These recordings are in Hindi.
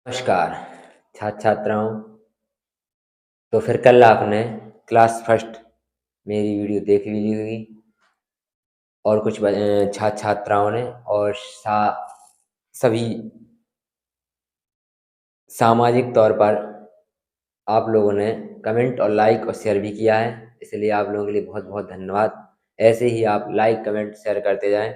नमस्कार छात्र छात्राओं। तो फिर कल आपने क्लास फर्स्ट मेरी वीडियो देख ली होगी और कुछ छात्र छात्राओं ने और सभी सामाजिक तौर पर आप लोगों ने कमेंट और लाइक और शेयर भी किया है, इसलिए आप लोगों के लिए बहुत बहुत धन्यवाद। ऐसे ही आप लाइक कमेंट शेयर करते जाएं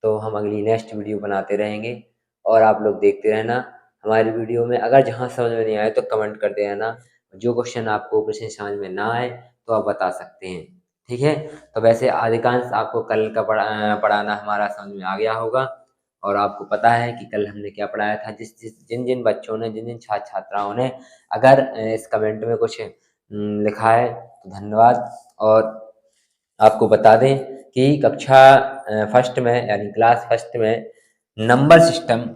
तो हम अगली नेक्स्ट वीडियो बनाते रहेंगे और आप लोग देखते रहना हमारी वीडियो में। अगर जहां समझ में नहीं आए तो कमेंट करते रहना। जो क्वेश्चन आपको प्रश्न समझ में ना आए तो आप बता सकते हैं, ठीक है। तो वैसे अधिकांश आपको कल का पढ़ाना हमारा समझ में आ गया होगा और आपको पता है कि कल हमने क्या पढ़ाया था। जिन जिन बच्चों ने, जिन जिन छात्र छात्राओं ने अगर इस कमेंट में कुछ लिखा है तो धन्यवाद। और आपको बता दें कि कक्षा फर्स्ट में यानी क्लास फर्स्ट में नंबर सिस्टम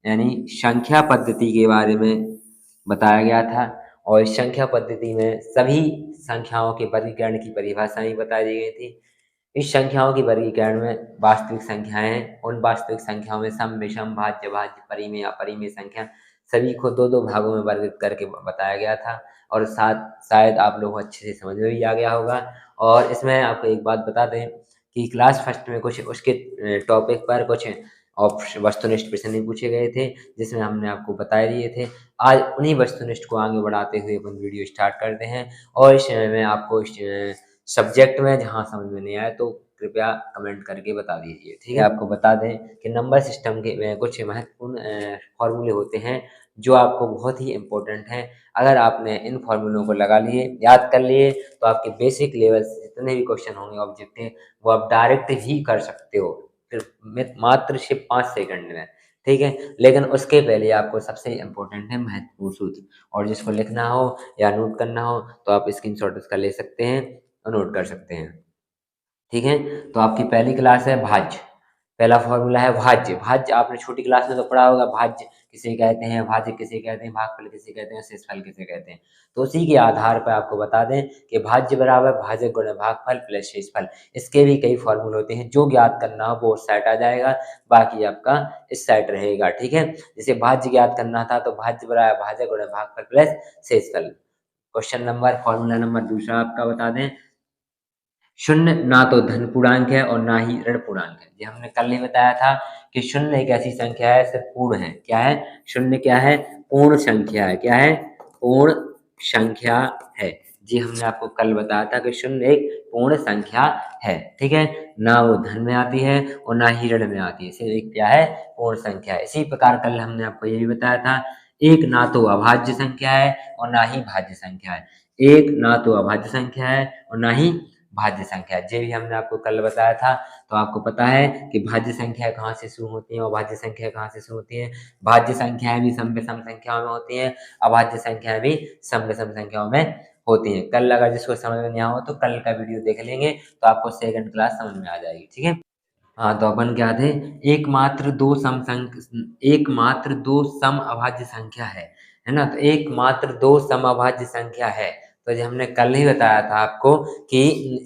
यानी संख्या पद्धति के बारे में बताया गया था और इस संख्या पद्धति में सभी संख्याओं के वर्गीकरण की परिभाषा भी बताई दी गई थी। इस संख्याओं के वर्गीकरण में वास्तविक संख्याएं हैं, उन वास्तविक संख्याओं में सम, विषम, भाज्य, भाज्य, परिमेय, अपरिमेय संख्या सभी को दो दो भागों में वर्गित करके बताया गया था और साथ शायद आप लोगों को अच्छे से समझ में भी आ गया होगा। और इसमें आपको एक बात बता दें कि क्लास फर्स्ट में कुछ उसके टॉपिक पर कुछ वस्तुनिष्ठ प्रश्न भी पूछे गए थे जिसमें हमने आपको बता दिए थे। आज उन्हीं वस्तुनिष्ठ को आगे बढ़ाते हुए अपन वीडियो स्टार्ट करते हैं और इस में आपको इस सब्जेक्ट में जहाँ समझ में नहीं आए तो कृपया कमेंट करके बता दीजिए, ठीक है। आपको बता दें कि नंबर सिस्टम के कुछ महत्वपूर्ण फॉर्मूले होते हैं जो आपको बहुत ही इम्पोर्टेंट हैं। अगर आपने इन फॉर्मूलों को लगा लिए, याद कर लिए तो आपके बेसिक लेवल से जितने भी क्वेश्चन होंगे ऑब्जेक्टिव वो आप डायरेक्ट ही कर सकते हो फिर मात्र सिर्फ 5 सेकंड में, ठीक है। लेकिन उसके पहले आपको सबसे इम्पोर्टेंट है महत्वपूर्ण सूत्र, और जिसको लिखना हो या नोट करना हो तो आप स्क्रीनशॉट इसका ले सकते हैं और नोट कर सकते हैं, ठीक है। तो आपकी पहली क्लास है भाज्य। पहला फॉर्मूला है भाज्य। भाज्य आपने छोटी क्लास में तो पढ़ा होगा, भाज्य किसे कहते हैं, भाज्य किसे कहते हैं, भागफल किसे कहते हैं, शेषफल किसे कहते हैं। तो उसी के आधार पर आपको बता दें कि भाज्य बराबर भाज्य गुणा भागफल प्लस शेषफल। इसके भी कई फॉर्मूले होते हैं, जो ज्ञात करना हो वो उस साइड आ जाएगा, बाकी आपका इस साइड रहेगा, ठीक है। जैसे भाज्य ज्ञात करना था तो भाज्य बराबर भाज्य गुणा भागफल प्लस शेषफल। क्वेश्चन नंबर फॉर्मूला नंबर दूसरा आपका बता दें, शून्य ना तो धन पूर्णांक है और ना ही ऋण पूर्णांक है। ये हमने कल ही बताया था कि शून्य एक ऐसी संख्या है सिर्फ पूर्ण है। क्या है शून्य? क्या है? पूर्ण संख्या है। क्या है? पूर्ण संख्या है। जी हमने आपको कल बताया था कि शून्य एक पूर्ण संख्या है, ठीक है। ना वो धन में आती है और ना ही ऋण में आती है, सिर्फ एक क्या है? पूर्ण संख्या है। इसी प्रकार कल हमने आपको ये भी बताया था, एक ना तो अभाज्य संख्या है और ना ही भाज्य संख्या है। एक ना तो अभाज्य संख्या है और ना ही भाज्य संख्या, ये भी हमने आपको कल बताया था। तो आपको पता है कि भाज्य संख्या कहाँ से शुरू होती है और भाज्य संख्या कहाँ से शुरू होती है। भाज्य संख्याएं भी सम विषम संख्याओं में होती हैं, अभाज्य संख्याएं भी सम विषम संख्याओं में होती हैं। कल अगर जिसको समझ में नहीं आया हो तो कल का वीडियो देख लेंगे तो आपको सेकंड क्लास समझ में आ जाएगी, ठीक है। हाँ तो अपन क्या थे, एकमात्र दो सम अभाज्य संख्या है ना। तो एकमात्र दो सम अभाज्य संख्या है, तो जो हमने कल ही बताया था आपको कि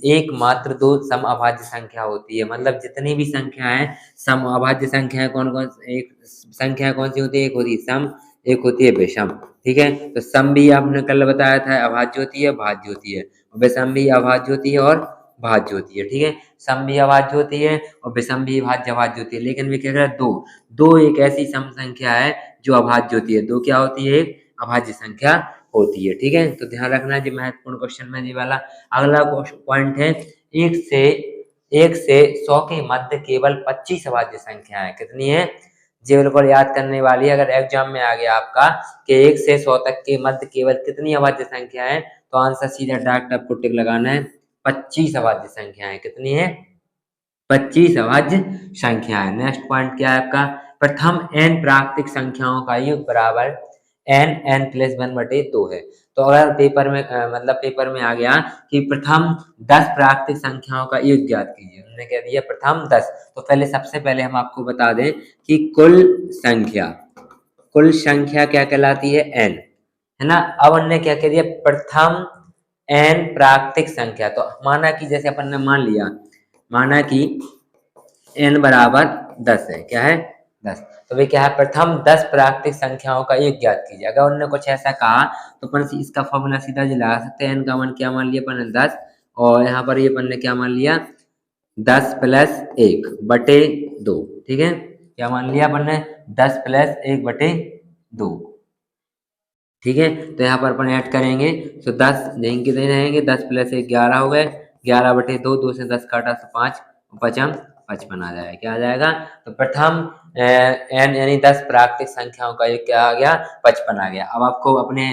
एकमात्र दो सम अभाज्य संख्या होती है, मतलब जितनी भी संख्या है सम अभाज्य संख्या कौन कौन, एक संख्या कौन सी होती है? एक होती है सम, एक होती है विषम, ठीक है। तो सम भी आपने कल बताया था अभाज्य होती है, भाज्य होती है, विषम भी अभाज्य होती है और भाज्य होती है, ठीक है। सम भी अभाज्य होती है और विषम भी भाज्य होती है, लेकिन वे क्या कह रहे हैं, दो दो एक ऐसी सम संख्या है जो अभाज्य होती है। दो क्या होती है? एक अभाज्य संख्या होती है, ठीक है। तो ध्यान रखना जी, महत्वपूर्ण क्वेश्चन में ये वाला। अगला पॉइंट है, एक से 100 के मध्य केवल 25 अभाज्य संख्या है। कितनी है? जी बिल्कुल याद करने वाली है। अगर एग्जाम में आ गया आपका कि 1 से 100 तक के मध्य केवल कितनी अभाज्य संख्या है, तो आंसर सीधा डायरेक्ट आपको टिक लगाना है, 25 अभाज्य संख्याएं। कितनी है? 25 अभाज्य संख्याएं। नेक्स्ट पॉइंट क्या है आपका, प्रथम n प्राकृतिक संख्याओं का योग बराबर n प्लस 1/2 है। तो अगर पेपर में मतलब पेपर में आ गया कि प्रथम 10 प्राकृतिक संख्याओं का योग ज्ञात कीजिए, उन्होंने कह दिया प्रथम 10, तो पहले सबसे पहले हम आपको बता दें कि कुल संख्या क्या कहलाती है? n, है ना। अब उन्होंने क्या कह दिया, प्रथम n प्राकृतिक संख्या। तो माना कि जैसे अपन ने माना कि n बराबर 10 है। क्या है? 10। तो भाई क्या है, प्रथम 10 प्राकृतिक संख्याओं का योग ज्ञात कीजिए। अगर उन्होंने कुछ ऐसा कहा तो अपन इसका फॉर्मूला सीधा जी लगा सकते हैं। n का मान क्या मान लिया अपन ने 10, और यहाँ पर ये अपन ने क्या मान लिया 10 प्लस 1 बटे 2। ठीक है, क्या मान लिया अपन ने 10 प्लस 1 बटे 2। ठीक है, तो यहाँ पर अपन ऐड करेंगे तो 10 यहीं के नहीं रहेंगे, 10 प्लस 1 11 हो गए, 11 बटे 2, 2 से 10 काटा तो 5, पचम 55 आ जाएगा। क्या आ जाएगा, तो प्रथम n यानी 10 प्राकृतिक संख्याओं का एक क्या आ गया 55 आ गया। अब आपको अपने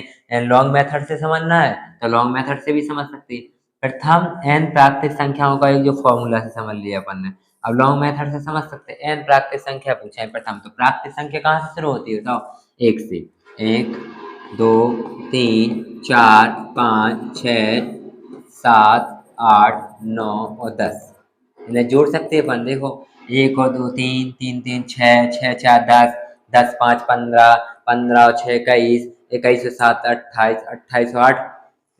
लॉन्ग मेथड से समझना है तो लॉन्ग मेथड से भी समझ सकते हैं। प्रथम n प्राकृतिक संख्याओं का एक जो फॉर्मूला से समझ लिया अपन ने, अब लॉन्ग मेथड से समझ सकते हैं। n प्राकृतिक संख्या पूछा है प्रथम, तो प्राकृतिक संख्या कहाँ से शुरू होती है बताओ, 1 से। 1 2 3 4 5 6 7 8 9 और 10, इन्हें जोड़ सकते हैं अपन। देखो 1 और 2 3, 3 3 6, 6 4 10, 10 5 15, 15 और 6 21, 21 और 7 28, 28 और 8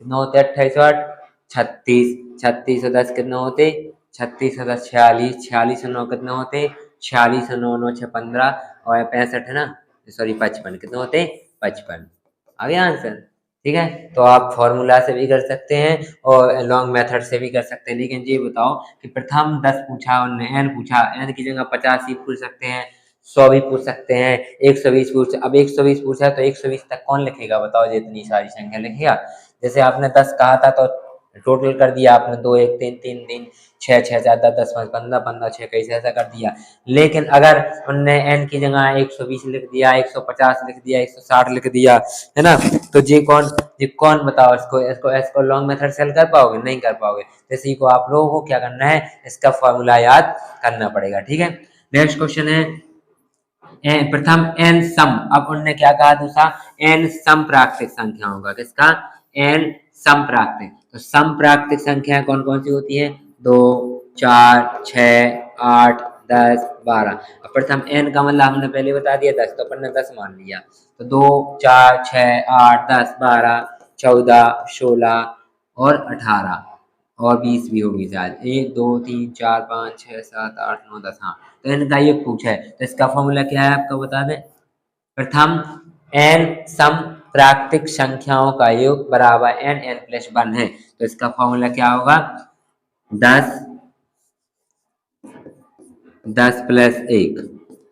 कितना होते, 28 और 8 36, 36 और 10 कितना होते 36 और 10 46, 46 और 9 कितना होते 46 और 9 9 6 15 और 65 है ना, सॉरी 55 कितने होते 55। आ गया आंसर। ठीक है, तो आप फॉर्मूला से भी कर सकते हैं और लॉन्ग मेथड से भी कर सकते हैं। लेकिन ये बताओ कि प्रथम 10 पूछा उन्होंने, n पूछा, n की जगह 50 ही पूछ सकते हैं, 100 भी पूछ सकते हैं, 120 पूछ, अब 120 पूछा है तो 120 तक कौन लिखेगा बताओ, ये इतनी सारी संख्या लिखेगा। जैसे आपने 10 कहा था तो टोटल कर दिया आपने, 2 1 3 3 3 6 6 4 10 10 5 15 15 6 कैसे ऐसा कर दिया। लेकिन अगर उनने n की जगह 120 लिख दिया, 150 लिख दिया, 160 लिख दिया, है ना, तो ये कौन बताओ, इसको इसको इसको लॉन्ग मेथड से हल कर पाओगे, नहीं कर पाओगे। तो इसी को आप लोगों को क्या करना है, इसका फॉर्मूला याद करना पड़ेगा। ठीक है, नेक्स्ट क्वेश्चन है प्रथम n सम, अब उन्होंने क्या कहा दूसरा, n सम प्राकृतिक संख्याओं का, किसका, n सम प्राकृतिक। तो सम प्राकृतिक संख्याएं कौन कौन सी होती है, 2 4 6 8 10 12। प्रथम n का मतलब हमने पहले बता दिया 10, तो अपन ने 10 मान लिया, तो 2 4 6 8 10 12 14 16 और 18 और 20 भी होगी शायद, 1 2 3 4 5 6 7 8 9 10। हाँ, तो इनका ये पूछा है, तो इसका फॉर्मूला क्या है आपको बता दें। प्रथम n सम प्राकृतिक संख्याओं का योग बराबर n n प्लस 1 है, तो इसका फॉर्मूला क्या होगा, 10 10 प्लस 1,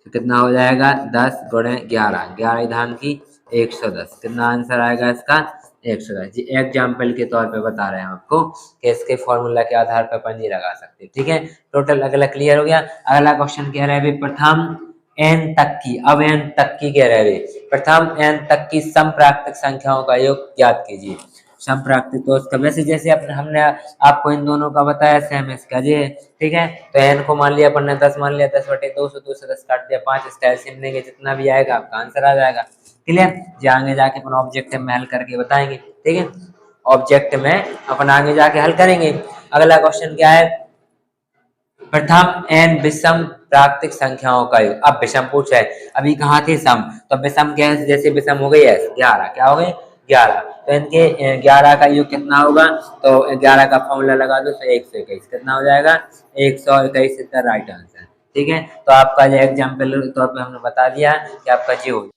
तो कितना हो जाएगा 10 गुणे 11, 11 धाम की 110, कितना आंसर आएगा इसका 110। जी एग्जाम्पल के तौर पे बता रहे हैं आपको कि इसके फॉर्मूला के आधार पर अपन ये लगा सकते हैं। ठीक है, टोटल अगला क्लियर हो गया। अगला क्वेश्चन कह रहे हैं प्रथम n तक की, अब n तक की कह रहे हैं, प्रथम n तक की सम प्राकृतिक संख्याओं का योग ज्ञात कीजिए। सम प्राकृतिक, तो उसका वैसे जैसे अपने हमने आपको इन दोनों का बताया सेम इसका जी। ठीक है, तो n को मान लिया अपन ने 10 मान लिया, 10 बटे 200, 2 से 10 काट दिया 5, इसका एलसीएम लेंगे जितना भी आएगा आपका आंसर आ जाएगा। क्लियर, जी आगे जाके अपन ऑब्जेक्टिव में हल करके बताएंगे। ठीक है, ऑब्जेक्ट में अपन आगे जाके हल करेंगे। अगला क्वेश्चन क्या है, प्रथम n विषम प्राकृतिक संख्याओं का योग। अब विषम पूछा है, अभी कहाँ थे सम, तो विषम क्या है, जैसे विषम हो गई है 11, क्या हो गए 11, तो इनके 11 का योग कितना होगा, तो 11 का फॉर्मूला लगा दो तो 121, कितना हो जाएगा 121 इसका राइट आंसर। ठीक है, तो आपका जो एग्जाम्पल के तौर पे हमने बता दिया कि आपका जी हो।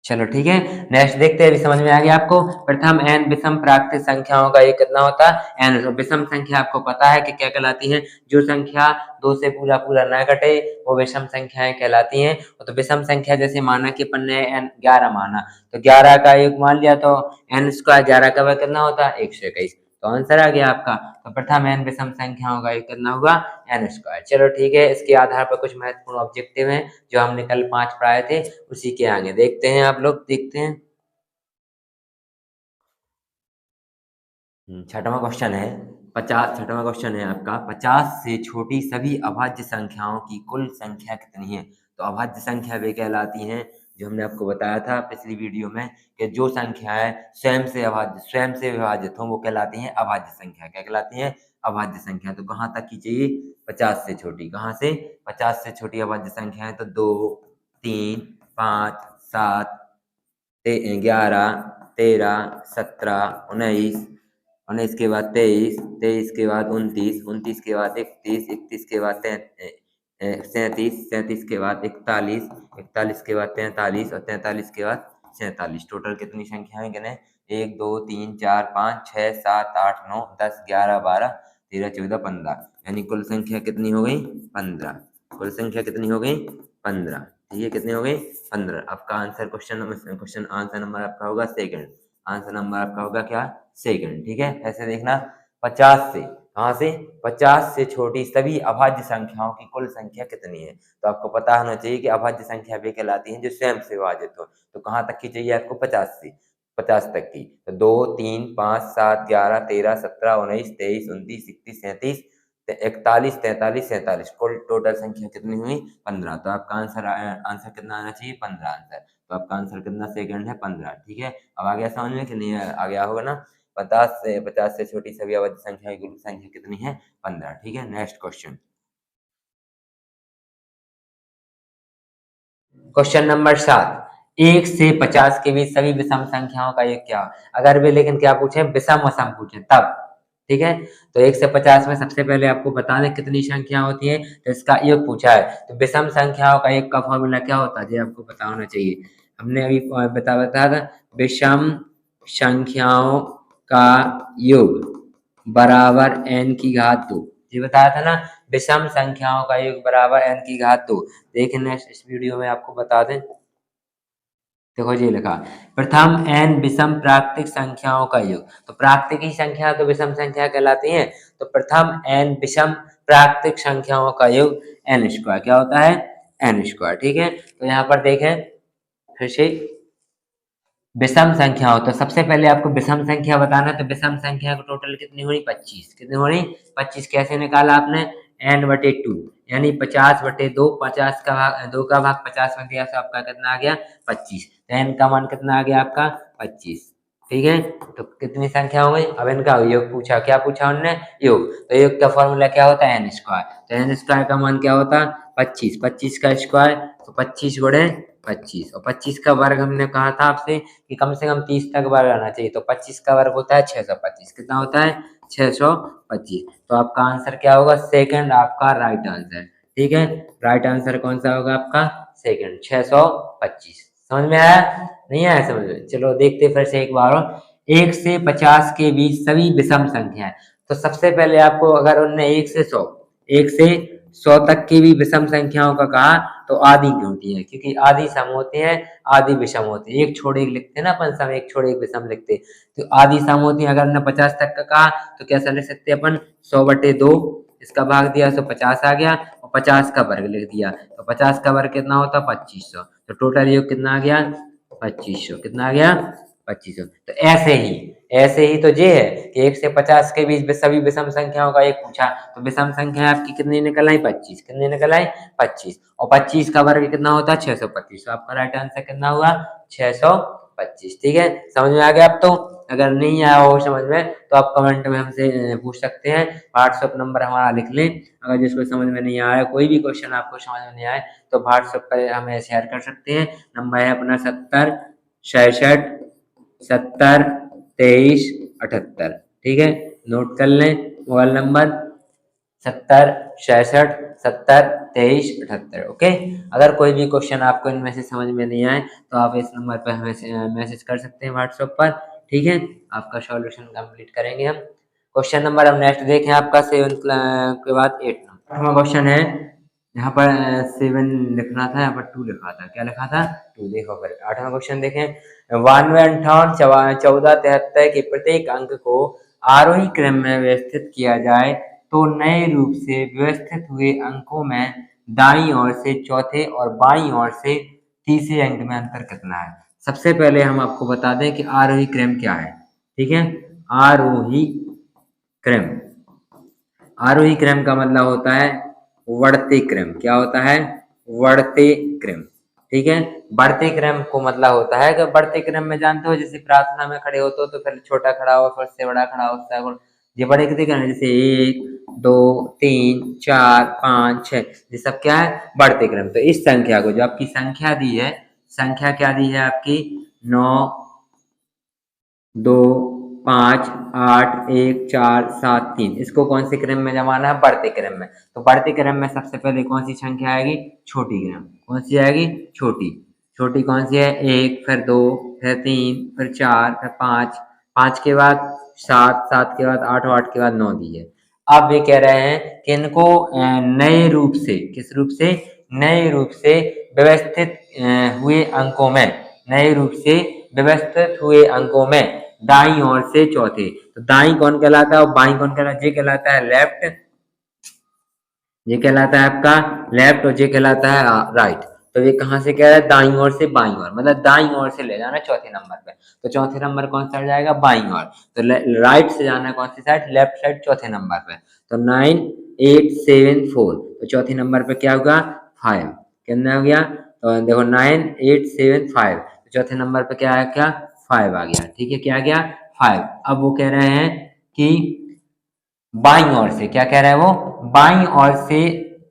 चलो ठीक है, नेक्स्ट देखते हैं, अभी समझ में आ गया आपको। प्रथम n विषम प्राकृतिक संख्याओं का ये कितना होता है n। विषम संख्या आपको पता है कि क्या कहलाती है, जो संख्या 2 से पूरा पूरा न कटे वो विषम संख्याएं कहलाती हैं। तो विषम संख्या जैसे माना कि अपन ने n 11 माना, तो 11 का योग मान लिया, तो n स्क्वायर 11 का वह कितना होता है 121, तो आंसर आ गया आपका। तो प्रथम n विषम संख्याओं का योग कितना होगा n स्क्वायर। चलो ठीक है, इसके आधार पर कुछ महत्वपूर्ण ऑब्जेक्टिव हैं जो हमने कल 5 पढ़ाए थे, उसी के आगे देखते हैं, आप लोग देखते हैं। छठवां क्वेश्चन है 50, छठवां क्वेश्चन है आपका, 50 से छोटी सभी अभाज्य संख्याओं की कुल संख्या कितनी है। तो अभाज्य संख्या वे कहलाती हैं जो हमने आपको बताया था पिछली वीडियो में कि जो संख्याएं स्वयं से अभाज्य, स्वयं से विभाजित हों वो कहलाती हैं अभाज्य संख्या। क्या कहलाती हैं अभाज्य संख्या। तो कहाँ तक की चाहिए 50 से छोटी, कहाँ से 50 से छोटी अभाज्य संख्याएं, तो 2 3 5 7 11 13 17 19, 19 के बाद 23, 23 के बाद 29, 29 के बाद 31, 31 के बाद 37, 37 के बाद 41, 41 के बाद 43 और 43 के बाद 47। टोटल कितनी संख्याएं गिने? 1 2 3 4 5 6 7 8 9 10 11 12 13 14 15, यानी कुल संख्या कितनी हो गई? 15। कुल संख्या कितनी हो गई? 15। ठीक है, कितनी हो गई? 15। आपका आंसर क्वेश्चन आंसर नंबर आपका होगा सेकंड। आंसर नंबर आपका होगा क्या? सेकंड। ठीक है, ऐसे देखना 50 से, कहाँ से? 50 से छोटी सभी अभाज्य संख्याओं की कुल संख्या कितनी है? तो आपको पता होना चाहिए कि अभाज्य संख्या वे कहलाती हैं जो स्वयं से विभाजित हो। तो कहाँ तक की चाहिए आपको? 50 से, 50 तक की। तो 2 3 5 7 11 13 17 19 23 29 31 37 41 43 47, कुल टोटल संख्या कितनी हुई? 15। तो आपका आंसर कितना आना चाहिए? 15 आंसर। तो आपका आंसर कितना सेकंड है? 15। ठीक है, अब आ गया समझ में कि नहीं आ गया होगा ना? 50 से छोटी सभी अवधि संख्या की कुल संख्या कितनी है? 15। ठीक है, नेक्स्ट क्वेश्चन। क्वेश्चन नंबर 7, 1 से 50 के बीच सभी विषम संख्याओं का योग क्या? अगर वे लेकिन क्या पूछे? विषम और सम पूछे तब। ठीक है, तो 1 से 50 में सबसे पहले आपको बता दें कितनी संख्या होती है, तो इसका योग पूछा है। तो विषम संख्याओं का योग का फॉर्मूला क्या होता है, ये आपको पता होना चाहिए। हमने अभी बताया था, विषम संख्याओं का योग बराबर n की घात 2। ये बताया था ना, विषम संख्याओं का योग बराबर n की घात 2। देखिए नेक्स्ट इस वीडियो में आपको बता दें। देखो ये लिखा, प्रथम n विषम प्राकृतिक संख्याओं का योग। तो प्राकृतिक ही संख्या तो विषम संख्या कहलाती है। तो प्रथम n विषम प्राकृतिक संख्याओं का योग n स्क्वायर क्या होता है? n square. ठीक है, तो यहाँ पर देखें फिर से विषम संख्या हो, तो सबसे पहले आपको विषम संख्या बताना है। तो विषम संख्या को टोटल कितनी हुई? 25। कितनी हो रही? 25। कैसे निकाला आपने? n/2, यानी 50/2। 50 का भाग 2 का भाग 50 में दिया तो आपका कितना आ गया? 25। तो n का मान कितना आ गया आपका? 25। ठीक है, तो कितनी संख्या हो गई? अब इनका योग पूछा। क्या पूछा उन्होंने? योग। तो योग का फॉर्मूला क्या होता है? n square. तो n स्क्वायर का मान क्या होता? 25। 25 का स्क्वायर तो 25 गुणे 25, और 25 का वर्ग हमने कहा था आपसे कि कम से कम 30 तक वर्ग आना चाहिए। तो 25 का वर्ग होता है 625। कितना होता है? 625। तो आपका आंसर क्या होगा? सेकंड आपका राइट आंसर। ठीक है, राइट आंसर कौन सा होगा आपका? सेकंड, 625। समझ में आया? नहीं आया समझ में? चलो देखते फिर से एक बार और। 1 से 50 के बीच सभी विषम संख्याएं। तो सबसे पहले आपको अगर उनने 1 से 100, 1 से 100 तक की भी विषम संख्याओं का कहा, तो आदि क्यों होती है? क्योंकि आदि सम होते हैं, आदि विषम होते हैं। एक छोड़ एक लिखते हैं ना अपन, सम एक छोड़ एक विषम लिखते हैं। तो आदि सम होती है। अगर हमने 50 तक का कहा तो कैसा लिख सकते हैं अपन? 100/2, इसका भाग दिया तो 50 आ गया, और 50 का वर्ग लिख दिया। तो 50 का वर्ग कितना होता? 2500। तो टोटल योग कितना आ गया? 2500। कितना आ गया? 2500। तो ऐसे ही तो ये है कि 1 से 50 के बीच सभी विषम संख्याओं का एक पूछा, तो विषम संख्या आपकी कितनी निकल आई? 25। कितनी निकल आई? 25। और 25 का वर्ग कितना होता है? 625। तो आपका राइट आंसर कितना हुआ? 625। ठीक है, समझ में आ गया? अब तो अगर नहीं आया हो समझ में तो आप कमेंट में हमसे पूछ सकते हैं। व्हाट्सएप नंबर हमारा लिख लें। अगर जिसको समझ में नहीं आया, कोई भी क्वेश्चन आपको समझ में नहीं आए, तो व्हाट्सएप पर हमें शेयर कर सकते हैं। नंबर है अपना 70 66 70 23 78। ठीक है, नोट कर लें मोबाइल नंबर 70 66 70 23 78। ओके, अगर कोई भी क्वेश्चन आपको इनमें से समझ में नहीं आए तो आप इस नंबर पर हमें मैसेज कर सकते हैं व्हाट्सएप पर। ठीक है, आपका सॉल्यूशन कंप्लीट करेंगे हम। क्वेश्चन नंबर अब नेक्स्ट देखें आपका 7 के बाद 8 नंबर। 8वां क्वेश्चन है, यहाँ पर 7 लिखना था, यहाँ पर 2 लिखा था। क्या लिखा था? 2। देखो फिर 8वां क्वेश्चन देखें। 92 58 14 73 के प्रत्येक अंक को आरोही क्रम में व्यवस्थित किया जाए तो नए रूप से व्यवस्थित हुए अंकों में दाईं ओर से चौथे और बाईं ओर से तीसरे अंक में अंतर कितना है? सबसे पहले हम आपको बता दें कि आरोही क्रम क्या है। ठीक है, आरोही क्रम, आरोही क्रम का मतलब होता है बढ़ते क्रम। क्या होता है? बढ़ते क्रम। ठीक है, बढ़ते क्रम को मतलब होता है कि बढ़ते क्रम में जानते हो, जैसे प्रार्थना में खड़े होते हो तो फिर छोटा खड़ा हो, फिर से बड़ा खड़ा होता है। ये बड़े कितने क्रम, जैसे 1 2 3 4 5 6, ये सब क्या है? बढ़ते क्रम। तो इस संख्या को, जो आपकी संख्या दी है, संख्या क्या दी है आपकी? 9 2 5, 8, 1, 4, 7, 3 इसको कौन से क्रम में जमाना है? बढ़ते क्रम में। तो बढ़ते क्रम में सबसे पहले कौन सी संख्या आएगी? छोटी क्रम। कौन सी आएगी? छोटी। छोटी कौन सी है? 1, फिर 2, फिर 3, फिर 4, फिर 5, 5 के बाद 7, 7 के बाद 8 और 8 के बाद 9 दी है। अब ये कह रहे हैं कि इनको नए रूप से, किस रूप से? नए रूप से व्यवस्थित हुए अंकों में, नए रूप से व्यवस्थित हुए अंकों में दाईं ओर से चौथे। तो दाईं कौन कहलाता है और बाईं कौन कहलाता है? ये कहलाता है लेफ्ट, ये कहलाता है आपका लेफ्ट और ये कहलाता है राइट। तो ये कहाँ से कह रहा है? दाईं ओर से बाईं ओर, मतलब दाईं ओर से ले जाना चौथे नंबर पे। तो चौथे नंबर कौन सा जाएगा? बाईं ओर। तो राइट से जाना है कौन सी साइड? लेफ्ट साइड चौथे नंबर पे। तो 9, 8, 7, 4। तो चौथे नंबर पे क्या होगा? 5। कितना हो गया? तो देखो 9, 8, 7, 5। तो चौथे नंबर पे क्या आया? क्या? 5 आ गया। ठीक है, क्या आ गया? 5। अब वो कह रहे हैं कि बाईं ओर से, क्या कह रहा है वो? बाईं ओर से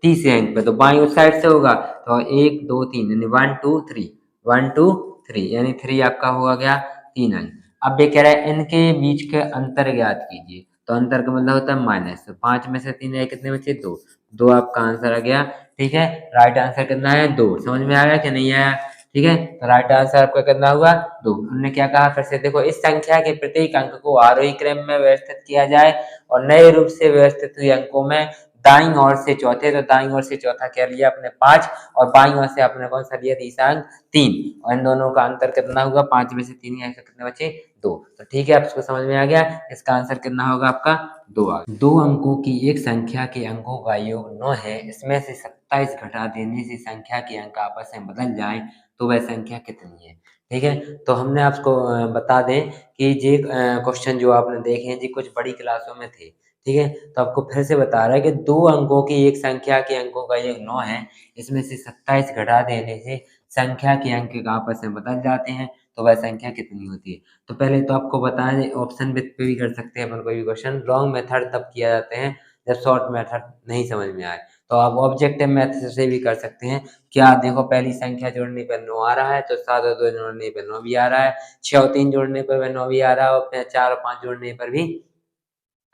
तीसरे अंक पे। तो बाईं उस साइड से होगा। तो 1, 2, 3 यानी 1, 2, 3, 1, 2, 3 यानी 3 आपका हुआ गया 3 अंक। अब ये कह रहा है इनके बीच के अंतर ज्ञात कीजिए। तो अंतर का मतलब होता है माइनस। तो 5 में से 3 है, कितने बचे? 2। 2 आपका आंसर आ गया। ठीक है, राइट आंसर कितना है? 2। समझ में आया कि नहीं आया? ठीक है, तो राइट आंसर आपका कितना हुआ? 2। हमने क्या कहा फिर से देखो, इस संख्या के प्रत्येक अंक को आरोही क्रम में व्यवस्थित किया जाए और नए रूप से व्यवस्थित हुए अंकों में दाईं ओर से चौथे। तो दाईं ओर से चौथा क्या लिया अपने? 5। और बाईं ओर से आपने कौन सा लिया? तीसरा अंक 3। और इन दोनों का अंतर कितना हुआ? 5 में से 3 गए तो कितने बचे? 2। तो ठीक है, आपको समझ में आ गया। इसका आंसर कितना होगा आपका? 2 आ गया। 2 अंकों की एक संख्या के अंकों का योग 9 है। इसमें से 27 घटा देने से संख्या के अंक आपस में बदल जाए तो वह संख्या कितनी है? ठीक है, तो हमने आपको बता दें कि ये क्वेश्चन जो आपने देखे हैं जी कुछ बड़ी क्लासों में थे। ठीक है, तो आपको फिर से बता रहा है कि 2 अंकों की एक संख्या के अंकों का योग 9 है। इसमें से 27 घटा देने से संख्या के अंक आपस में बदल जाते हैं तो वह संख्या कितनी होती है? तो पहले तो आपको बता दें, ऑप्शन पे भी कर सकते हैं अपन कोई भी क्वेश्चन। रॉन्ग मेथड तब किया जाते हैं जब शॉर्ट मेथड नहीं समझ में आए। तो आप ऑब्जेक्टिव मेथड से भी कर सकते हैं। क्या देखो, पहली संख्या जोड़ने पर 9 आ रहा है तो 7 और 2 जोड़ने पर 9 भी आ रहा है, 6 और 3 जोड़ने पर भी 9 भी आ रहा है और फिर 4 और 5 जोड़ने पर भी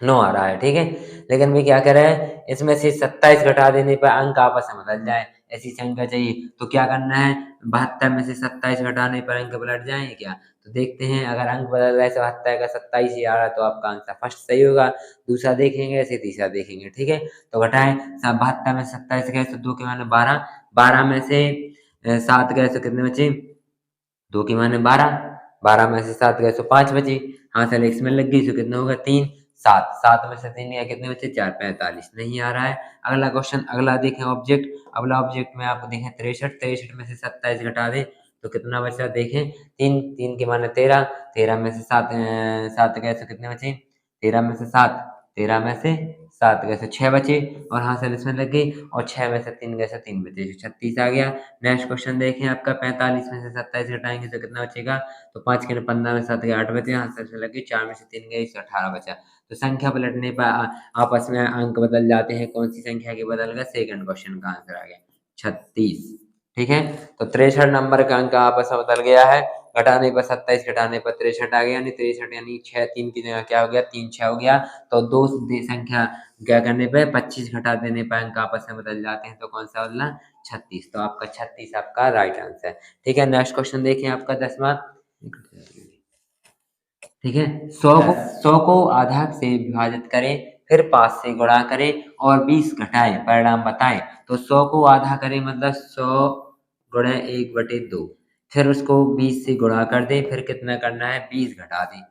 9 आ रहा है। ठीक है, लेकिन मैं क्या कह रहा है, इसमें से 27 घटा देने पर अंक आपस में बदल जाए, ऐसी संख्या चाहिए। तो क्या करना है? 72 में से 27 घटाने पर अंक पलट जाएंगे क्या? तो देखते हैं, अगर अंक बदल रहा है 72 का 27 ही आ रहा है तो आपका आंसर फर्स्ट सही होगा। दूसरा देखेंगे, ऐसे तीसरा देखेंगे। ठीक है, तो घटाएं। 72 में 27 गए तो 2 के माने 12, 12 में से 7 गए तो कितने बचे? 2 के माने 12, 12 में से 7 गए तो 5 बचे। हाँ सर, इसमें लग गई तो कितना होगा? 3, 7, 7 में से 3 गए कितने बचे? 4, 45 नहीं आ रहा है। अगला क्वेश्चन, अगला देखें ऑब्जेक्ट। अगला ऑब्जेक्ट में आपको देखें 63, 63 में से 27 घटा दें तो कितना बचा? देखें 3, 3 के माने 13, 13 में से 7 7 गए तो कितने बचे? 13 में से 7, 13 में से 7 गए तो 6 बचे। और हाँ सर, इसमें लग गई। और 6 में से 3 गए तो 3 बचे, 36 आ गया। नेक्स्ट क्वेश्चन देखें आपका, 45 में से 27 घटाएंगे तो कितना बचेगा? तो 5 के 15 में 7 गए 8 बचे। आंसर से लगे 4 में से 3 गए तो 18 बचा। तो संख्या पलटने पर आपस में अंक बदल जाते हैं। कौन सी संख्या के बदल गए? सेकंड क्वेश्चन का आंसर आ गया 36। ठीक है, तो 63 नंबर का अंक आपस में बदल गया है। घटाने पर 27 घटाने पर 63 आ गया, यानी 63 यानी 6 3 की जगह क्या हो गया? 3 6 हो गया। तो दो संख्या क्या करने पे 25 घटा देने पर अंक आपस में बदल जाते हैं। तो कौन सा बदला? 36। तो आपका 36 आपका राइट आंसर है। ठीक है, नेक्स्ट क्वेश्चन देखें आपका 10वां। ठीक है, 100 को आधा से विभाजित करें, फिर 5 से गुणा करें और 20 घटाएं, परिणाम बताएं। तो 100 को आधा करें मतलब 100 गुणे 1/2। फिर उसको 20 से गुणा कर दें, फिर कितना करना है? 20 घटा दें।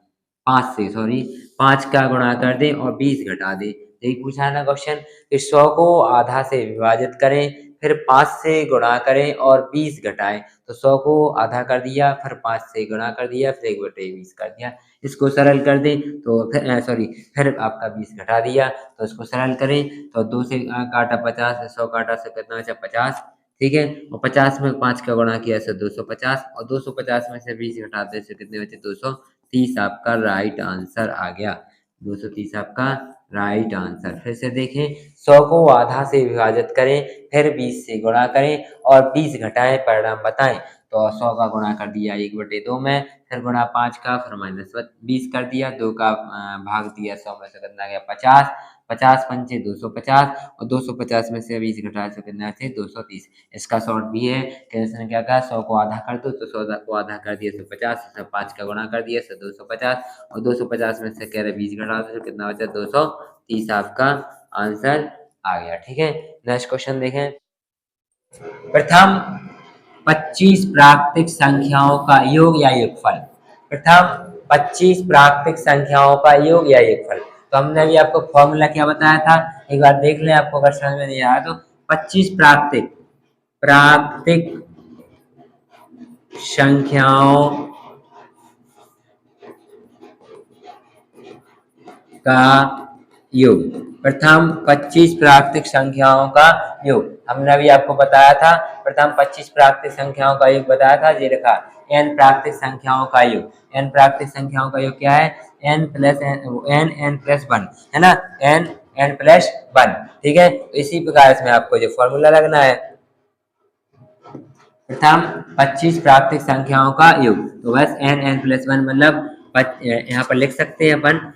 5 से, सॉरी, 5 का गुणा कर दें और 20 घटा दें। यही पूछा है ना क्वेश्चन कि 100 को आधा से विभाजित करें, फिर 5 से गुणा करें और 20 घटाएं। तो 100 को आधा कर दिया, फिर 5 से गुणा कर दिया, फिर 1/20 कर दिया। इसको सरल कर दें तो फिर सॉरी, फिर आपका 20 घटा दिया। तो इसको सरल करें तो 2 से काटा 50, 100 काटा से कितना बचा? 50। ठीक है, और 50 में 5 का गुणा किया तो 250, और 250 में से 20 घटाते से कितने बचे? 230 आपका राइट आंसर आ गया। 230 आपका राइट आंसर। फिर से देखें, 100 को आधा से विभाजित करें, फिर 20 से गुणा करें और 20 घटाएं, परिणाम बताएं। तो 100 का गुणा कर दिया 1/2 में, फिर गुणा 5 का, फिर माइनस 20 कर दिया, 2 का भाग दिया 100 में से कितना गया 50, 50 पंचे 250 और 250 में से 20 घटाए तो कितना थे 230। इसका शॉर्ट भी है कि इसने क्या कहा 100 को आधा कर दो, तो 100 को आधा कर दिया तो 50, 5 का गुणा कर दिया तो 250 और 250 में से कह रहे 20 घटा दो तो कितना बचा 230। आपका आंसर आ गया। ठीक है, नेक्स्ट क्वेश्चन देखें। प्रथम 25 प्राकृतिक संख्याओं का योग या योगफल। प्रथम 25 प्राकृतिक संख्याओं का योग या योगफल। तो हमने अभी आपको फॉर्मूला क्या बताया था, एक बार देख लें, आपको अगर समझ में नहीं आया तो 25 प्राकृतिक संख्याओं का योग। प्रथम 25 प्राकृतिक संख्याओं का योग हमने अभी आपको बताया था। प्रथम 25 प्राकृतिक संख्याओं का योग बताया था, ये रखा n प्राकृतिक संख्याओं का योग। n प्राकृतिक संख्याओं का योग क्या है, n प्लस n प्लस 1 है ना, n प्लस 1। ठीक है, इसी प्रकार इसमें आपको जो फॉर्मूला लगना है प्रथम 25 प्राकृतिक संख्याओं का योग, तो बस n प्लस 1 मतलब यहाँ पर लिख सकते हैं अपन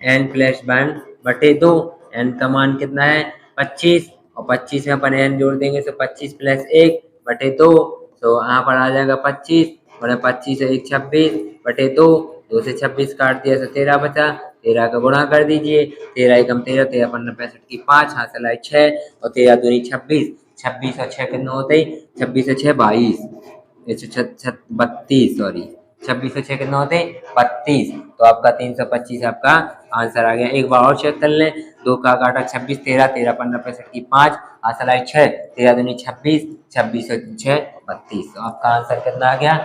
n प्लस 1 बटे 2। n का मान कितना है 25 और 25 में अपन n जोड़ देंगे तो 25 प्लस 1 बटे 2, तो यहाँ पर आ जाएगा 25 और 25 से 1 26 बटे 2, 2 से 26 काट दिया तो 13 बचा, 13 का गुणा कर दीजिए, 13 एकम 13, 13 15 65 की 5, हाथ चलाए 6 और 13 दूनी 26, 26 और 6 कितना होते हैं 26 से 6 22, 32 सॉरी 26 से 6 कितना होते 32, तो आपका 325 आपका आंसर आ गया। एक बार और चेक कर लें, 2 का काटा 26, 13 13 15 65 की 5, आंसर आए 6, 13 दूनी 26, 26 से 6 32, तो आपका आंसर कितना आ गया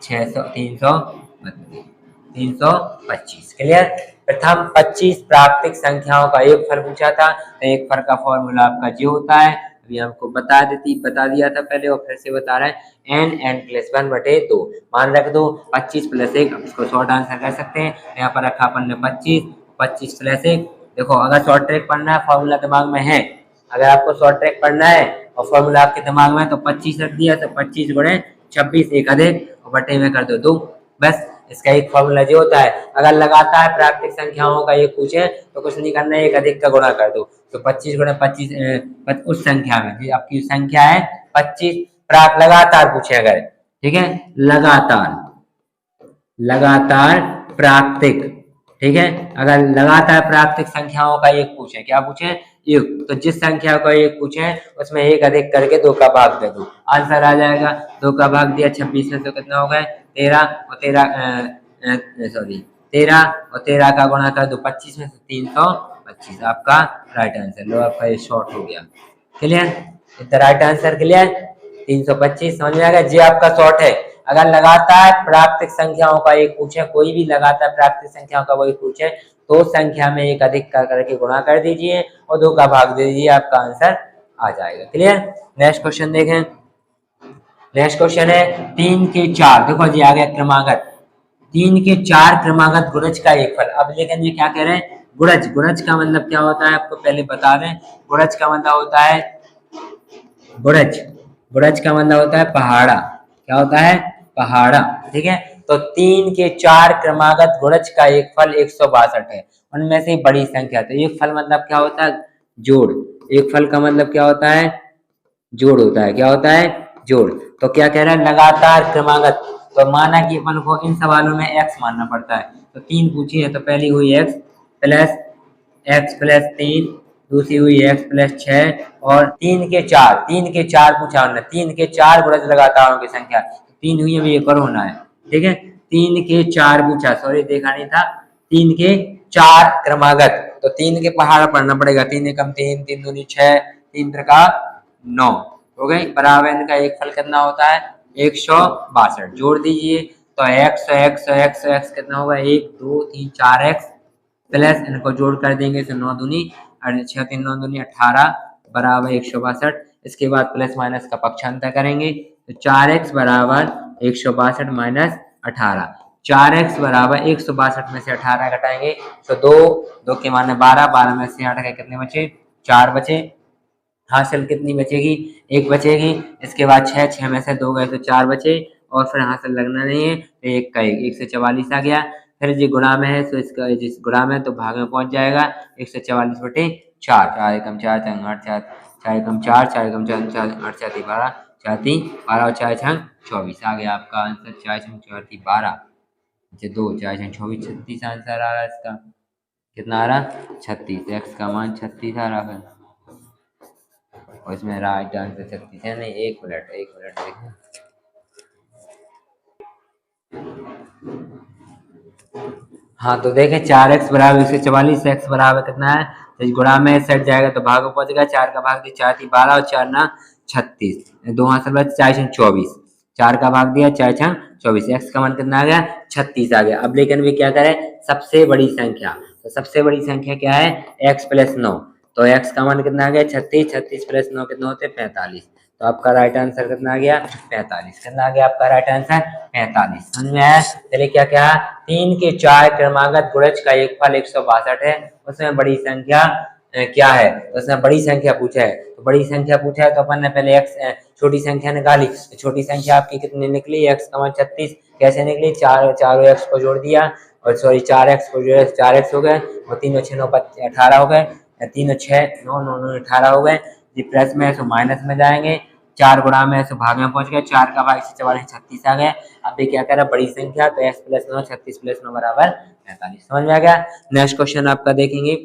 325। क्लियर। प्रथम 25 प्राकृतिक संख्याओं का एक फल पूछा था, तो एक फल का फॉर्मूला आपका जो होता है अभी हमको बता दिया था पहले और फिर से बता रहे हैं n प्लस 1 बटे 2। मान रख दो 25 प्लस 1, इसको शॉर्ट आंसर कर सकते हैं, यहाँ पर रखा अपन ने 25 प्लस 1। देखो अगर शॉर्ट ट्रैक पढ़ना है, फॉर्मूला दिमाग में है, अगर आपको शॉर्ट ट्रैक पढ़ना है और फॉर्मूला आपके दिमाग में है तो 25 रख दिया, तो 25 गुणे 26 एक अधिक और बटे में कर दो 2, बस इसका एक फॉर्मूला जो होता है। अगर लगातार प्राकृतिक संख्याओं का एक पूछे तो कुछ नहीं करना है, एक अधिक का गुणा कर दो, तो 25 गुणे 25 उस संख्या में जी आपकी संख्या है 25 लगातार पूछे अगर, ठीक है, लगातार प्राकृतिक, ठीक है, अगर लगातार प्राकृतिक संख्याओं का एक पूछे, क्या पूछे एक, तो जिस संख्या का एक पूछे उसमें एक अधिक करके 2 का भाग दे दो, आंसर आ जाएगा। 2 का भाग दिया 26 में तो कितना हो गए 13 और 13 का गुणा कर दो 25 में से 325, आपका राइट आंसर। लो आपका ये शॉर्ट हो गया। क्लियर, इतना राइट आंसर क्लियर 325 समझ में आ गया जी, आपका शॉर्ट है। अगर लगातार प्राकृतिक संख्याओं का एक पूछे, कोई भी लगातार प्राकृतिक संख्याओं का वही पूछे तो संख्या में एक अधिक करके गुणा कर दीजिए और 2 का भाग दे दीजिए, आपका आंसर आ जाएगा। क्लियर। नेक्स्ट क्वेश्चन देखें। नेक्स्ट क्वेश्चन है 3 के 4, देखो जी आ गया क्रमागत, 3 के 4 क्रमागत गुणज का एक फल। अब लेकिन ये क्या कह रहे हैं गुणज का मतलब क्या होता है आपको पहले बता दें। गुणज का मतलब होता है गुणज का मतलब होता है पहाड़ा, क्या होता है पहाड़ा, ठीक है। तो 3 के 4 क्रमागत गुणज का एक फल 162 है, उनमें से बड़ी संख्या, तो एक फल मतलब क्या होता है जोड़, एक फल का मतलब क्या होता है जोड़ होता है, क्या होता है जोड़। तो क्या कह रहा है लगातार क्रमागत, तो माना कि अपन को इन सवालों में x मानना पड़ता है, तो 3 पूछी है तो पहली हुई x प्लस 3, दूसरी हुई x प्लस 6 और 3 के 4 पूछा हमने, 3 के 4 गुणज लगातारों की संख्या, 3 हुई अभी एक और होना है, ठीक है। 3 के 4 पूछा, सॉरी देखा नहीं था, 3 के 4 क्रमागत, तो 3 के पहाड़ पढ़ना पड़ेगा, 3 एकम 3, 3 दूनी 6, 3 त्रिका 9 हो गई, बराबर इनका एक फल कितना होता है 162। जोड़ दीजिए तो x कितना होगा 1 2 3 4x प्लस इनको जोड़ कर देंगे तो 9 दूनी 6 3 9 दूनी 18 बराबर 162। इसके बाद प्लस माइनस का पक्षांतर करेंगे तो 4x बराबर 162 माइनस 18, 4x बराबर 162 में से 18 घटाएंगे तो 2 के माने 12, 12 में से 8 के कितने बचे 4 बचे, हासिल कितनी बचेगी, एक बचेगी। इसके बाद छः, छः में से दो गए तो चार बचे, और फिर हासिल लगना नहीं है तो एक का एक से 44 आ गया। फिर जो गुणा में है तो इसका जिस गुणा में तो भाग में पहुंच जाएगा 144 बटे चार, चार एकम चार, चार आठ, चार चार एकम चार, चार एकम चार, चार आठ, चार तीन 12, चार तीन 12 और चार छंग 24 आ गया आपका आंसर। चार छंग चार तीन 12, अच्छा दो, चार छंग 24, 36 आंसर आ रहा है इसका। कितना आ रहा, 36, एक्स का मान 36 आ रहा है। और इसमें राइट आंसर 36 है। नहीं, एक मिनट देखो। हाँ तो देखें, 4x बराबर 144, x बराबर कितना है, तो इस गुणा में सेट जाएगा तो भाग में पहुंचेगा। 4 का भाग दिया 4 3 12 और 4 ना 36, दो हाथ से 4 छंग 24, 4 का भाग दिया 4 छंग 24, x का मान कितना आ गया, 36 आ गया। अब लेकिन भी क्या करें, सबसे बड़ी संख्या, तो सबसे बड़ी संख्या क्या है, x प्लस 9, तो x का मान कितना आ गया 36, 36 प्लस 9 कितना होते हैं 45। तो आपका राइट आंसर कितना आ गया 45। कितना आ गया आपका राइट आंसर 45। समझ में आया। चलिए क्या क्या, 3 के 4 क्रमागत गुणज का एक फल 162 है, उसमें बड़ी संख्या क्या है, उसने बड़ी संख्या पूछा है। तो बड़ी संख्या पूछा है तो अपन ने पहले x छोटी संख्या निकाली, तो छोटी संख्या आपकी कितनी निकली, x का मान 36। कैसे निकली, चारों x को जोड़ दिया, और सॉरी 4x को जोड़े 4x हो गए, और 3 और 6 9 18 हो गए, 3 और 6 9 9 9 18 हो गए। जी प्लस में है तो माइनस में जाएंगे, 4 गुणा में है तो भाग में पहुंच गए, 4 का भाग 144 36 आ गया। अब ये क्या करा, बड़ी संख्या, तो x प्लस 9 36 प्लस 9 बराबर 45। समझ में आ गया। नेक्स्ट क्वेश्चन आपका देखेंगे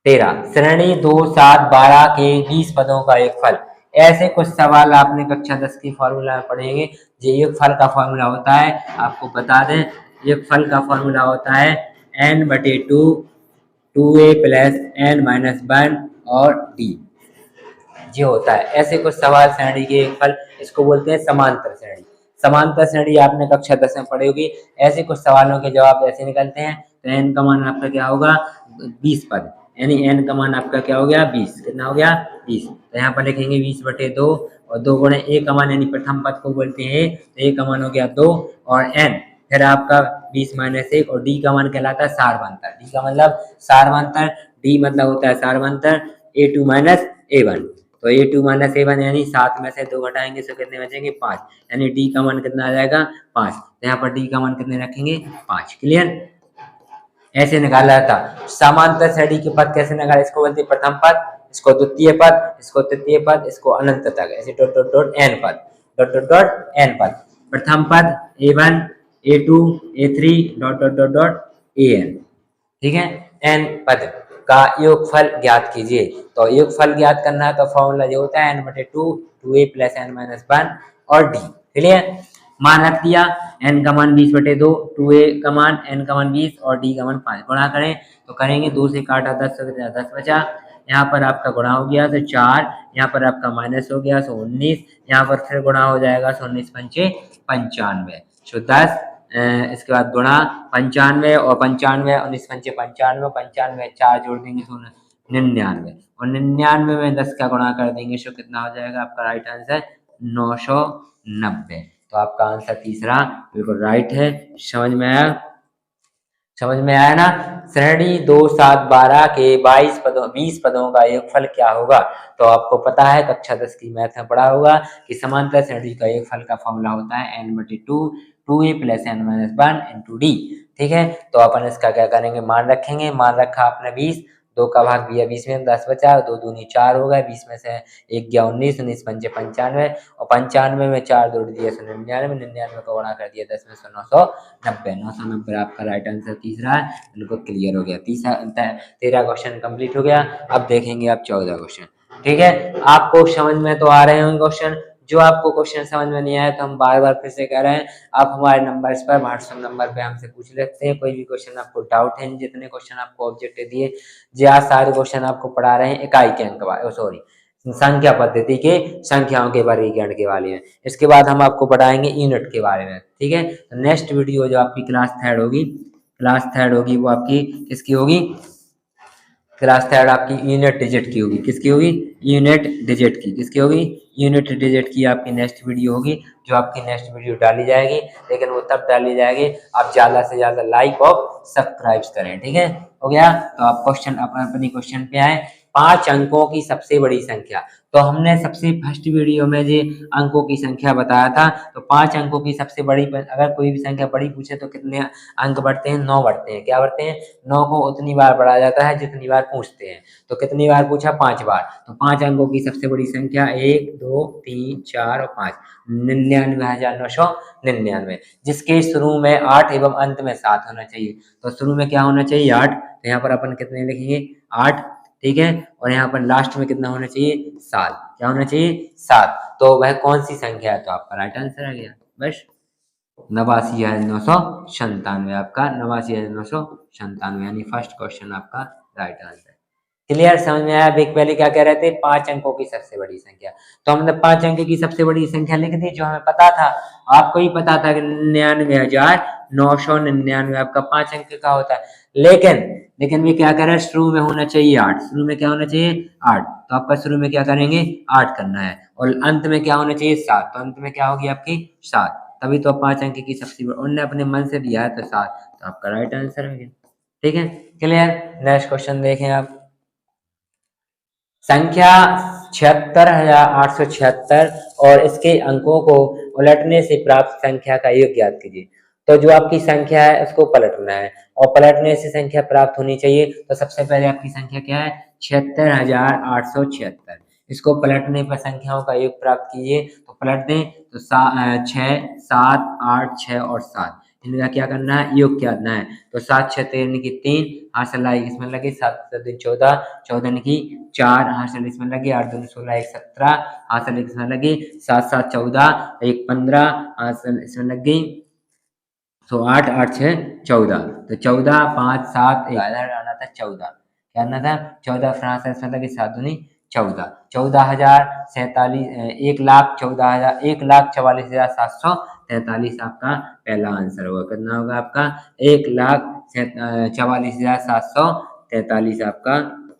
13, श्रेणी 2 7 12 के 20 पदों का एक फल। ऐसे कुछ सवाल आपने कक्षा 10 की फॉर्मूला में पढ़ेंगे। ये एक फल का फॉर्मूला होता है, आपको बता दें, एक फल का फॉर्मूला होता है n/2, 2a plus n minus 1 और d, ये होता है। ऐसे कुछ सवाल श्रेणी के एक फल, इसको बोलते हैं समांतर श्रेणी। समांतर श्रेणी आपने कक्षा 10 में पढ़ी होगी। ऐसे कुछ सवालों के जवाब ऐसे निकलते हैं, तो n का मान आपका क्या होगा 20 पद, यानी n का मान आपका क्या हो गया 20। कितना हो गया 20। तो यहाँ पर लिखेंगे 20/2, और 2 गुणे a का मान, यानी प्रथम पद को बोलते हैं तो a का मान हो गया 2, और n फिर आपका 20 माइनस 1, और d का मान कहलाता है सारवंतर। d का मतलब सारवंतर, d मतलब होता है सारवंतर, a2 माइनस a1। तो a2 माइनस a1 यानी 7 में से 2 घटाएंगे तो कितने बचेंगे 5, यानी d का मान कितना आ जाएगा 5। तो यहाँ पर d का मान कितने रखेंगे 5। क्लियर, ऐसे निकाला था। समांतर श्रेणी के पद कैसे निकाले, इसको बोलते हैं प्रथम पद, इसको द्वितीय पद, इसको तृतीय पद, इसको अनंत तक, ऐसे डॉट डॉट डॉट n पद, डॉट डॉट डॉट n पद। प्रथम पद a1 a2 a3 dot dot dot dot an, ठीक है। n पद का योगफल ज्ञात कीजिए। तो योगफल ज्ञात करना है तो फॉर्मूला ये होता है n/2, 2a plus n minus 1 और d। क्लियर, मान रख दिया, n का मान 20/2, 2a का मान, n का मान 20 और d का मान 5। गुणा करें तो करेंगे, 2 से काटा 10 से 10 बचा, यहाँ पर आपका गुणा हो गया तो 4, यहाँ पर आपका माइनस हो गया तो 19, यहाँ पर फिर गुणा हो जाएगा तो 19 पंचे 95, तो 10, इसके बाद गुणा 95 और 95, 19 पंचे 95, 95 4 जोड़ देंगे तो 99, और 99 में 10 का गुणा कर देंगे तो कितना हो जाएगा आपका राइट आंसर 990। तो आपका आंसर तीसरा बिल्कुल राइट है। समझ में आया, समझ में आया ना। श्रेणी 2 7 12 के 20 पदों का योगफल क्या होगा। तो आपको पता है, कक्षा 10 की मैथ में पढ़ा होगा कि समांतर श्रेणी का योगफल का फॉर्मूला होता है n/2, 2a plus n minus 1 into D. ठीक है, तो अपन इसका क्या करेंगे, मान रखेंगे। मान रखा आपने 20, 2 का भाग दिया 20 में 10 बचा, 2 दूनी 4 हो गए, 20 में से 1 गया 19, 19 पंचे 95, और 95 में 4 जोड़ दिया 99, 99 को गुणा कर दिया 10 में 990, 990 आपका राइट आंसर तीसरा है। बिल्कुल क्लियर हो गया, 13 क्वेश्चन कंप्लीट हो गया। अब देखेंगे आप 14 क्वेश्चन। ठीक है, आपको समझ में तो आ रहे होंगे क्वेश्चन। जो आपको क्वेश्चन समझ में नहीं आया तो हम बार बार फिर से कह रहे हैं, आप हमारे नंबर्स पर, व्हाट्सएप नंबर पे हमसे पूछ सकते हैं। कोई भी क्वेश्चन आपको डाउट है, जितने क्वेश्चन आपको ऑब्जेक्टिव दिए, जी आज सारे क्वेश्चन आपको पढ़ा रहे हैं इकाई के अंक वाले, सॉरी संख्या पद्धति के, संख्याओं के वर्गीकरण के बारे में। इसके बाद हम आपको पढ़ाएंगे यूनिट के बारे में। ठीक है, तो नेक्स्ट वीडियो जो आपकी क्लास थर्ड होगी वो आपकी किसकी होगी, क्लास थर्ड आपकी यूनिट डिजिट की होगी। किसकी होगी, यूनिट डिजिट की। किसकी होगी, यूनिट डिजिट की आपकी नेक्स्ट वीडियो होगी, जो आपकी नेक्स्ट वीडियो डाली जाएगी। लेकिन वो तब डाली जाएगी आप ज़्यादा से ज़्यादा लाइक और सब्सक्राइब करें। ठीक है, हो गया। तो आप क्वेश्चन अपनी क्वेश्चन पे आए। 5 अंकों की सबसे बड़ी संख्या। तो हमने सबसे फर्स्ट वीडियो में जो अंकों की संख्या बताया था, तो 5 अंकों की सबसे बड़ी, अगर कोई भी संख्या बड़ी पूछे तो कितने अंक बढ़ते हैं? 9 बढ़ते हैं। क्या बढ़ते हैं? 9 को उतनी बार बढ़ाया जाता है जितनी बार पूछते हैं। तो कितनी बार पूछा? 5 बार। तो 5 अंकों की सबसे बड़ी संख्या 1, 2, 3, 4 और 5, 99,999, जिसके शुरू में 8 एवं अंत में 7 होना चाहिए। तो शुरू में क्या होना चाहिए? 8। तो यहाँ पर अपन कितने लिखेंगे? 8, ठीक है। और यहाँ पर लास्ट में कितना होना चाहिए? 7। क्या होना चाहिए? 7। तो वह कौन सी संख्या है? तो आपका राइट आंसर आ गया बस 89,997, आपका 89,997, यानी फर्स्ट क्वेश्चन आपका राइट आंसर। क्लियर? समझ में आया? देख पहले क्या कह रहे थे? 5 अंकों की सबसे बड़ी संख्या। तो हमने 5 अंक की सबसे बड़ी संख्या लिख दी जो हमें पता था। आपको ही पता था कि 99,999 आपका 5 अंक का होता है। लेकिन ये क्या कर रहा है? शुरू में होना चाहिए 8। शुरू में क्या होना चाहिए? 8। तो आपका शुरू में क्या करेंगे? 8 करना है। और अंत में क्या होना चाहिए? 7। तो अंत में क्या होगी आपकी? 7। तभी तो 5 अंक की सबसे बड़ी, उन्होंने अपने मन से दिया है तो 7। तो आपका राइट आंसर है। ठीक है, क्लियर? नेक्स्ट क्वेश्चन देखें आप। संख्या 76,876 और इसके अंकों को उलटने से प्राप्त संख्या का योग ज्ञात कीजिए। तो जो आपकी संख्या है उसको पलटना है और पलटने से संख्या प्राप्त होनी चाहिए। तो सबसे पहले आपकी संख्या क्या है? 76,876। इसको पलटने पर संख्याओं का योग प्राप्त कीजिए। तो पलट दें तो 6, 7, 8, 6 और 7, इनका क्या करना है? योग क्या करना है। तो 7 6 13 की 3, हाथ लाई इसमें लगे, 7 7 14, 14 की 4, हाथ इसमें लगे, 8 2 16, 1 17, हाथ इसमें लगे, 7 7 14, 1 15, हाथ इसमें लग गई। तो 8 8 6 14, तो 14 5 7 इधर आना था 14। क्या आना था? 14 फ्रांस इसमें लगे, 7 दूनी 14, 14,047, 1,14,000, 1,44,743 आपका पहला आंसर होगा। कितना होगा आपका? 1,44,743 आपका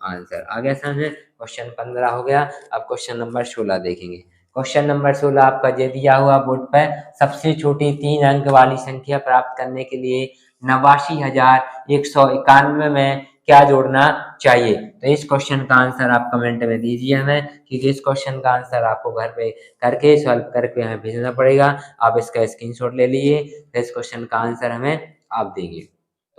आंसर आ गया समझ में। क्वेश्चन 15 हो गया। अब क्वेश्चन नंबर 16 देखेंगे। क्वेश्चन नंबर 16 आपका ये दिया हुआ बोर्ड पर, सबसे छोटी 3 अंक वाली संख्या प्राप्त करने के लिए 89,191 में क्या जोड़ना चाहिए। तो इस क्वेश्चन का आंसर आप कमेंट में दीजिए हमें, क्योंकि इस क्वेश्चन का आंसर आपको घर पे करके सॉल्व करके हमें भेजना पड़ेगा। आप इसका स्क्रीनशॉट ले लीजिए, तो इस क्वेश्चन का आंसर हमें आप देंगे।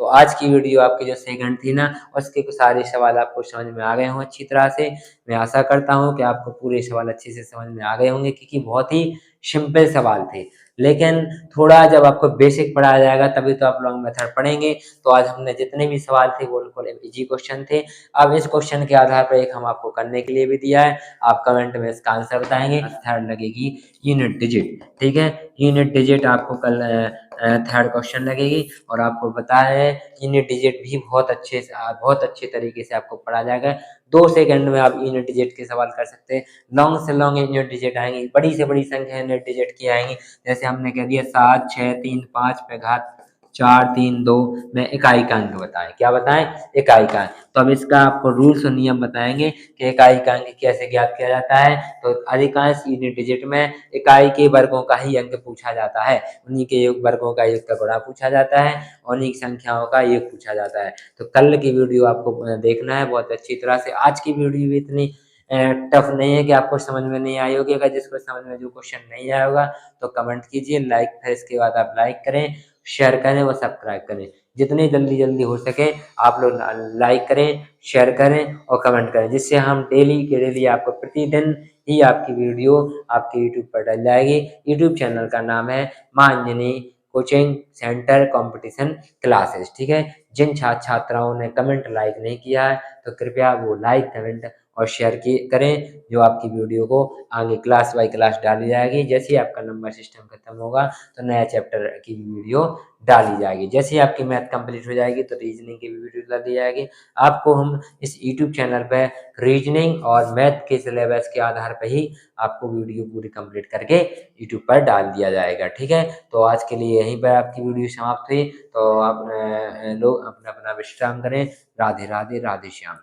तो आज की वीडियो आपकी जो सेकंड थी ना, उसके कुछ सारे सवाल आपको समझ में आ गए हों अच्छी तरह से। मैं आशा करता हूँ कि आपको पूरे सवाल अच्छे से समझ में आ गए होंगे, क्योंकि बहुत ही सिंपल सवाल थे। लेकिन थोड़ा जब आपको बेसिक पढ़ाया जाएगा तभी तो आप लॉन्ग मेथड पढ़ेंगे। तो आज हमने जितने भी सवाल थे वो बिल्कुल इजी क्वेश्चन थे। अब इस क्वेश्चन के आधार पर एक हम आपको करने के लिए भी दिया है, आप कमेंट में इसका आंसर बताएंगे। थर्ड लगेगी यूनिट डिजिट, ठीक है। यूनिट डिजिट आपको कल थर्ड क्वेश्चन लगेगी। और आपको पता है यूनिट डिजिट भी बहुत अच्छे तरीके से आपको पढ़ा जाएगा। 2 सेकंड में आप यूनिट डिजिट के सवाल कर सकते हैं। लॉन्ग से लॉन्ग यूनिट डिजिट आएंगी, बड़ी से बड़ी संख्या यूनिट डिजिट की आएंगी। जैसे हमने कह दिया 7 6 3 5 पे घात 4 3 2 में इकाई का अंक बताएं। क्या बताएं? इकाई का। तो अब इसका आपको रूल्स और नियम बताएंगे कि इकाई का अंक कैसे ज्ञात किया जाता है। तो अधिकांश यूनिट डिजिट में इकाई के वर्गों का ही अंक पूछा जाता है, उन्हीं के योग वर्गों का योग का गुणा पूछा जाता है, और उन्हीं संख्याओं का योग पूछा जाता है। तो कल की वीडियो आपको देखना है बहुत अच्छी तरह से। आज की वीडियो भी इतनी टफ नहीं है कि आपको समझ में नहीं आई होगी। अगर जिसको समझ में जो क्वेश्चन नहीं आया होगा तो कमेंट कीजिए, लाइक, फिर इसके बाद आप लाइक करें, शेयर करें व सब्सक्राइब करें। जितनी जल्दी हो सके आप लोग लाइक करें, शेयर करें और कमेंट करें, जिससे हम डेली के डेली आपको प्रतिदिन ही आपकी वीडियो आपके यूट्यूब पर डल जाएगी। यूट्यूब चैनल का नाम है मां Anjani coaching centre competition classes, ठीक है। जिन छात्र छात्राओं ने कमेंट लाइक नहीं किया है तो कृपया वो लाइक कमेंट और शेयर करें, जो आपकी वीडियो को आगे क्लास बाय क्लास डाली जाएगी। जैसे ही आपका नंबर सिस्टम खत्म होगा तो नया चैप्टर की वीडियो डाली जाएगी। जैसे ही आपकी मैथ कंप्लीट हो जाएगी तो रीजनिंग की भी वीडियो डाली जाएगी। आपको हम इस यूट्यूब चैनल पर रीजनिंग और मैथ के सिलेबस के आधार पर ही आपको वीडियो पूरी कंप्लीट करके यूट्यूब पर डाल दिया जाएगा, ठीक है। तो आज के लिए यहीं पर आपकी वीडियो समाप्त हुई। तो आप लोग अपना अपना विश्राम करें। राधे राधे, राधे श्याम।